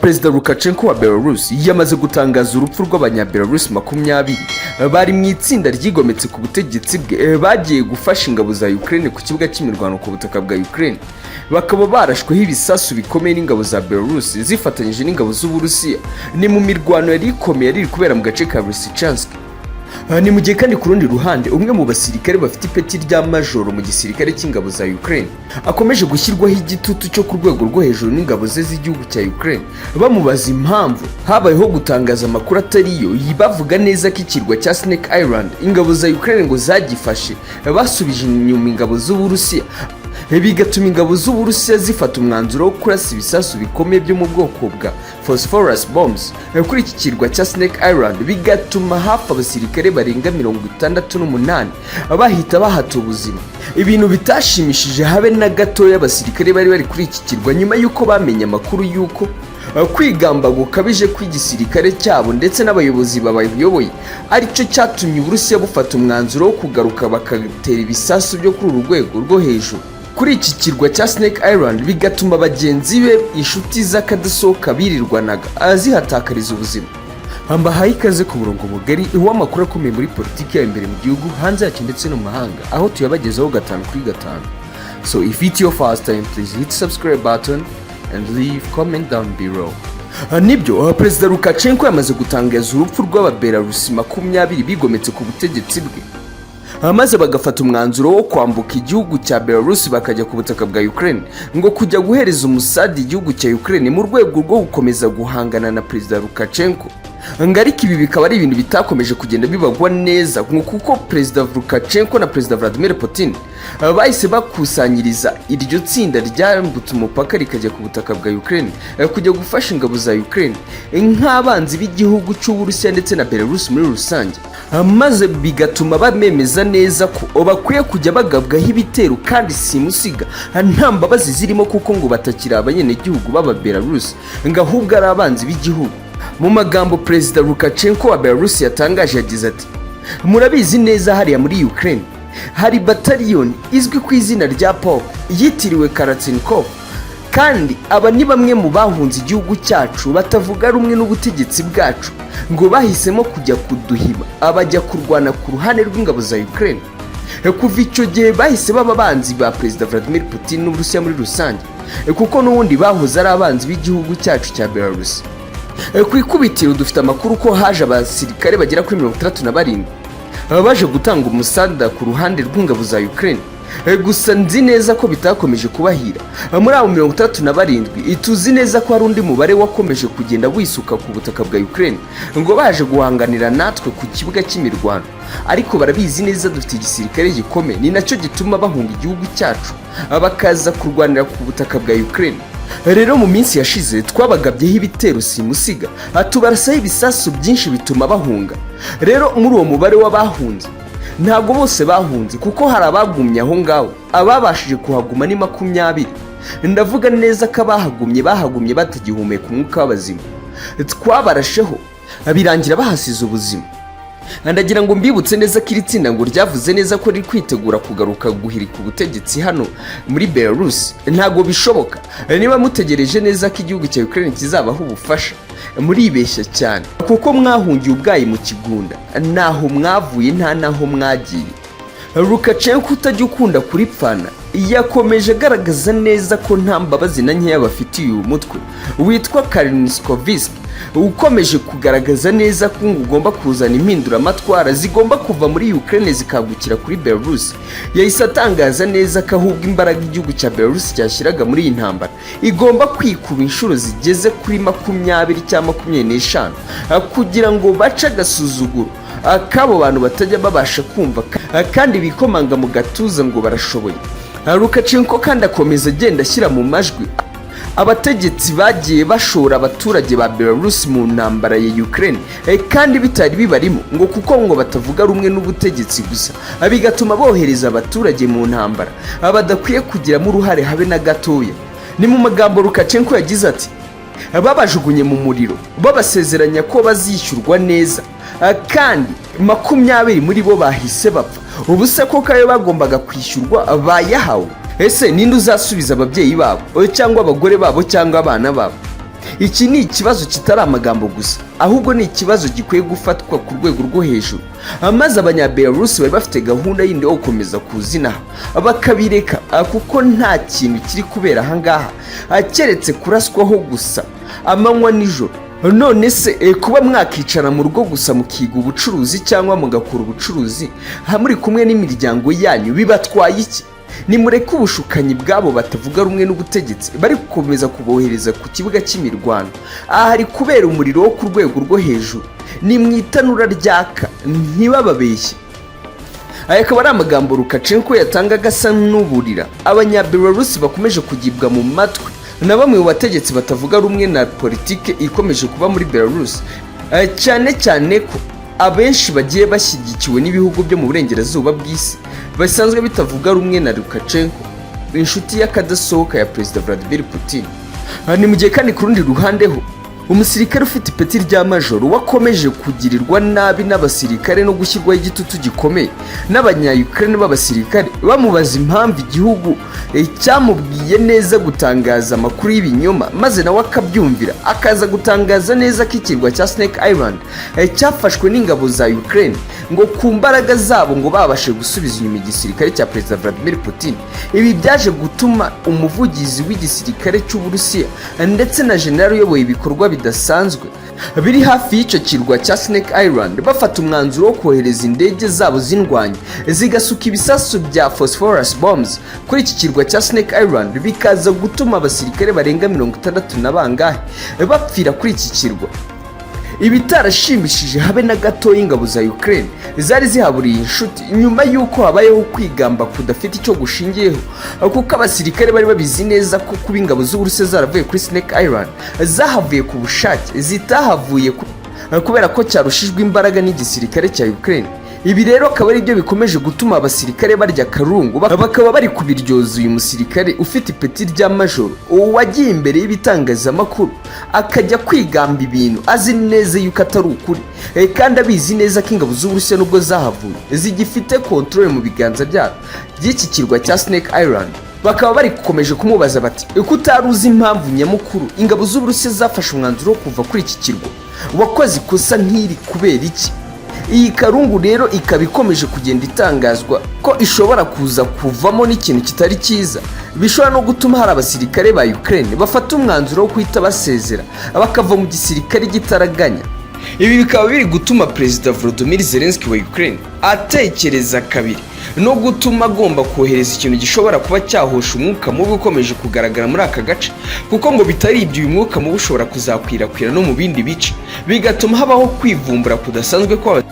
Perezida Lukashenko wa Belarus yamaze gutangaza urupfu rw'abanya-Belarus 20 bari mu itsinda ryigometse ku butegetsi bwe bagiye gufasha ingabo za Ukraine ku kibuga cy'imirwano ku butaka bwa Ukraine. Bakaba barashweho ibisasu bikomeye n'ingabo za Belarus zifatanyije n'ingabo z'Uburusiya. Ni mu mirwano yari ikomeye yari kubera mu gace ka Lysychansk. Ni mu gihe kandi ku rundi ruhande umwe mu basirikare bafite ipeti rya majoro mu gisirikare cy'ingabo za Ukraine akomeje gushyirwaho igitutu cyo ku rwego rwo hejuru n'ingabo ze z'igihugu cya Ukraine, bamubaza impamvu habayeho gutangaza amakuru atariyo bavuga neza ko ikirwa cya Snake Island ingabo za Ukraine ngo zagifashe basubije inyuma ingabo z'Uburusiya, bigatuma ingabo z'Uburusiya zifata umwanzuro wo kurasa ibisasu bikomeye byo mu bwoko bwa phosphorus bombs kuri iki kirwa cya Snake Island, bigatuma hafi abasirikare barenga 68 bahita bahata ubuzima. Ibintu bitashimishije habe na gato y'abasirikare bari kuri iki kirwa nyuma yuko bamenye amakuru yuko kwigamba gukabije kw'igisirikare cyabo ndetse n'abayobozi babayoboye aricyo cyatumye Uburusiya bufata umwanzuro wo kugaruka bagatera ibisasu byo kuri uru rwego rwo hejuru kuri iki kirwa cya Snake Island, bigatuma bagenzi be inshuti z'akadasohoka birirwanaga azihatakariza ubuzima. Hambahaye ikaze ku murongo mugari w'amakuru akomeye muri politiki ya imbere mu gihugu, hanze yacyo ndetse no mu mahanga, aho tuyabagezaho 5 kuri 5. So if it's your first time, please hit subscribe button and leave comment down below. Nibyo Perezida Lukashenko yamaze gutangaza urupfu rw'aba-Belarus 20 bigometse ku butegetsi bwe, maze bagafata umwanzuro wo kwambuka igihugu cya Belarus bakajya ku butaka bwa Ukraine ngo kujya guhereza umusadi igihugu cya Ukraine mu rwego rwo gukomeza guhangana na Perezida Lukashenko. Ariko ibi bikaba ari ibintu bitakomeje kugenda bibagwa neza kuko Perezida Lukashenko na Perezida Vladimir Putin bahise bakusanyiriza iryo tsinda ryambutse umupaka rikajya ku butaka bwa Ukraine kujya gufasha ingabo za Ukraine nk'abanzi b'igihugu cy'Uburusiya ndetse na Belarus muri rusange, maze bigatuma bamemeza neza ko bakwiye kujya bagabwaho ibitero kandi simusiga nta mbabazi zirimo, kuko ngo batakira abanyenegihugu b'aba Belarus ngo ahubwo ari abanzi b'igihugu. Mu magambo Perezida Lukashenko wa Belarus yatangaje yagize ati: murabizi neza hariya muri Ukraine hari bataliyoni izwi ku izina rya Paul yitiriwe Karatsinkov, kandi aba ni bamwe mu bahunze igihugu cyacu batavuga rumwe n'ubutegetsi bwacu ngo bahisemo kujya kuduhiba abajya kurwana ku ruhande rw'ingabo za Ukraine. Kuva icyo gihe bahise baba abanzi ba Perezida Vladimir Putin n'Uburusiya muri rusange, kuko n'ubundi bahoze ari abanzi b'igihugu cyacu cya Belarus. Ku ikubitiro dufite amakuru ko haje abasirikare bagera kuri 67 baje gutanga umusada ku ruhande rw'ingabo za Ukraine. Gusa nzi neza ko bitakomeje kubahira. Muri abo 67 tuzi neza ko hari undi mubare wakomeje kugenda wisuka ku butaka bwa Ukraine ngo baje guhanganira natwe ku kibuga cy'imirwano, ariko barabizi neza dufite igisirikare gikomeye, ni nacyo gituma bahunga igihugu cyacu bakaza kurwanira ku butaka bwa Ukraine. Rero mu minsi yashize twabagabyeho ibitero simusiga tubarasaho ibisasu byinshi bituma bahunga. Rero muri uwo mubare w'abahunze ntabwo bose bahunze, kuko hari abagumye aho ngaho. Ababashije kuhaguma ni 20. Ndavuga neza ko bahagumye batagihumeka umwuka w'abazima. Twabarasheho birangira bahasize ubuzima. Ndagira ngo mbibutse neza ko iri tsinda ngo ryavuze neza ko riri kwitegura kugaruka guhirika ubutegetsi hano muri Belarus. Ntago bishoboka. Niba mutegereje neza ko igihugu cya Ukraine kizabaho ubufasha, muribeshya cyane, kuko mwahungiye ubwayi mu kigunda, naho mwavuye nta naho mwagiye. Lukashenko utajya ukunda kuripfana yakomeje agaragaza neza ko nta mbabazi na nkeya bafitiye uyu mutwe witwa Karniskovisk, ukomeje kugaragaza neza ko ugomba kuzana impinduramatwara zigomba kuva muri Ukraine zikagukira kuri Belarus. Yahise atangaza neza ko ahubwo imbaraga igihugu cya Belarus cyashyiraga muri iyi ntambara igomba kwikuba inshuro zigeze kuri 20 cyangwa 25 kugira ngo bace agasuzuguro akabo bantu batajya babasha kumva kandi bikomanga mu gatuza ngo barashoboye. Lukashenko kandi akomeza agenda ashyira mu majwi abategetsi bagiye bashora abaturage ba Belarus mu ntambara ya Ukraine kandi bitari bibarimo ngo kuko ngo batavuga rumwe n'ubutegetsi gusa, bigatuma bohereza abaturage mu ntambara badakwiye kugiramo uruhare habe na gatoya. Ni mu magambo Lukashenko yagize ati: babajugunye mu muriro babasezeranya ko bazishyurwa neza, kandi 20 muri bo bahise bapfa. Ubu se ko kayo bagombaga kwishyurwa bayahawe? Ese ninde uzasubiza ababyeyi babo cyangwa abagore babo cyangwa abana babo? Iki ni ikibazo kitari amagambo gusa, ahubwo ni ikibazo gikwiye gufatwa ku rwego rwo hejuru, maze abanyabelarusi bari bafite gahunda yindi yo gukomeza kuzinaha bakabireka, kuko nta kintu kiri kubera ahangaha keretse kuraswaho gusa amanywa nijoro. None se kuba mwakicara mu rugo gusa mukiga ubucuruzi cyangwa mugakora ubucuruzi muri kumwe n'imiryango yanyu bibatwaye iki? Nimureke ubushukanyi bwabo batavuga rumwe n'ubutegetsi bari gukomeza kubohereza ku kibuga cy'imirwano. Aha hari kubera umuriro wo ku rwego rwo hejuru, ni mu itanura ryaka, ntibababeshye. Aya akaba ari amagambo Lukashenko yatangaga asa n'uburira abanyabelarusi bakomeje kugibwa mu matwi na bamwe mu bategetsi batavuga rumwe na politike ikomeje kuba muri Belarus, cyane cyane ko abenshi bagiye bashyigikiwe n'ibihugu byo mu burengerazuba bw'isi basanzwe bitavuga rumwe na Lukashenko, inshuti y'akadasohoka ya Perezida Vladimir Putin. Ni mu gihe kandi ku rundi ruhande ho umusirikare ufite ipeti rya majoro wakomeje kugirirwa nabi n'abasirikare no gushyirwaho igitutu gikomeye n'abanya-Ukraine b'abasirikare bamubaza impamvu igihugu cyamubwiye neza gutangaza amakuru y'ibinyoma, maze nawe akabyumvira akaza gutangaza neza ko ikirwa cya Snake Island cyafashwe n'ingabo za Ukraine ngo ku mbaraga zabo ngo babashe gusubiza inyuma igisirikare cya Perezida Vladimir Putin. Ibi byaje gutuma umuvugizi w'igisirikare cy'Uburusiya ndetse na general uyoboye ibikorwa bidasanzwe biri hafi y'icyo kirwa cya Snake Island bafata umwanzuro wo kohereza indege zabo z'indwanyi zigasuka ibisasu bya phosphorus bombs kuri iki kirwa cya Snake Island, bikaza gutuma abasirikare barenga 60 na bangahe bapfira kuri iki kirwa. Ibitarashimishije habe na gato y'ingabo za Ukraine zari zihaburiye inshuti nyuma y'uko habayeho kwigamba kudafite icyo gushingiyeho, kuko abasirikare bari babizi neza ko kuba ingabo z'Uburusiya zaravuye kuri Snake Island zahavuye ku bushake, zitahavuye kubera ko cyarushijwe imbaraga n'igisirikare cya Ukraine. Ibi rero akaba ari byo bikomeje gutuma abasirikare barya karungu, bakaba bari kubiryoza uyu musirikare ufite ipeti rya majoro wagiye imbere y'ibitangazamakuru akajya kwigamba ibintu azi neza yuko atari ukuri, kandi abizi neza ko ingabo z'Uburusiya nubwo zahavuye zigifite control mu biganza byabo by'iki kirwa cya Snake Island. Bakaba bari gukomeje kumubaza bati uko utaruzi impamvu nyamukuru ingabo z'Uburusiya zafashe umwanzuro wo kuva kuri iki kirwa, wakoze ikosa nk'iri kubera iki? Iyi karungu rero ikaba ikomeje kugenda itangazwa ko ishobora kuza kuvamo n'ikintu kitari cyiza, bishobora no gutuma hari abasirikare ba Ukraine bafata umwanzuro wo kwita basezera bakava mu gisirikare gitaraganya. Ibi bikaba biri gutuma Perezida Volodymyr Zelensky wa Ukraine atekereza kabiri no gutuma agomba kohereza ikintu gishobora kuba cyahosha umwuka mubi ukomeje kugaragara muri aka gace, kuko ngo bitari ibyo uyu mwuka mubi ushobora kuzakwirakwira no mu bindi bice, bigatuma habaho kwivumbura kudasanzwe kwa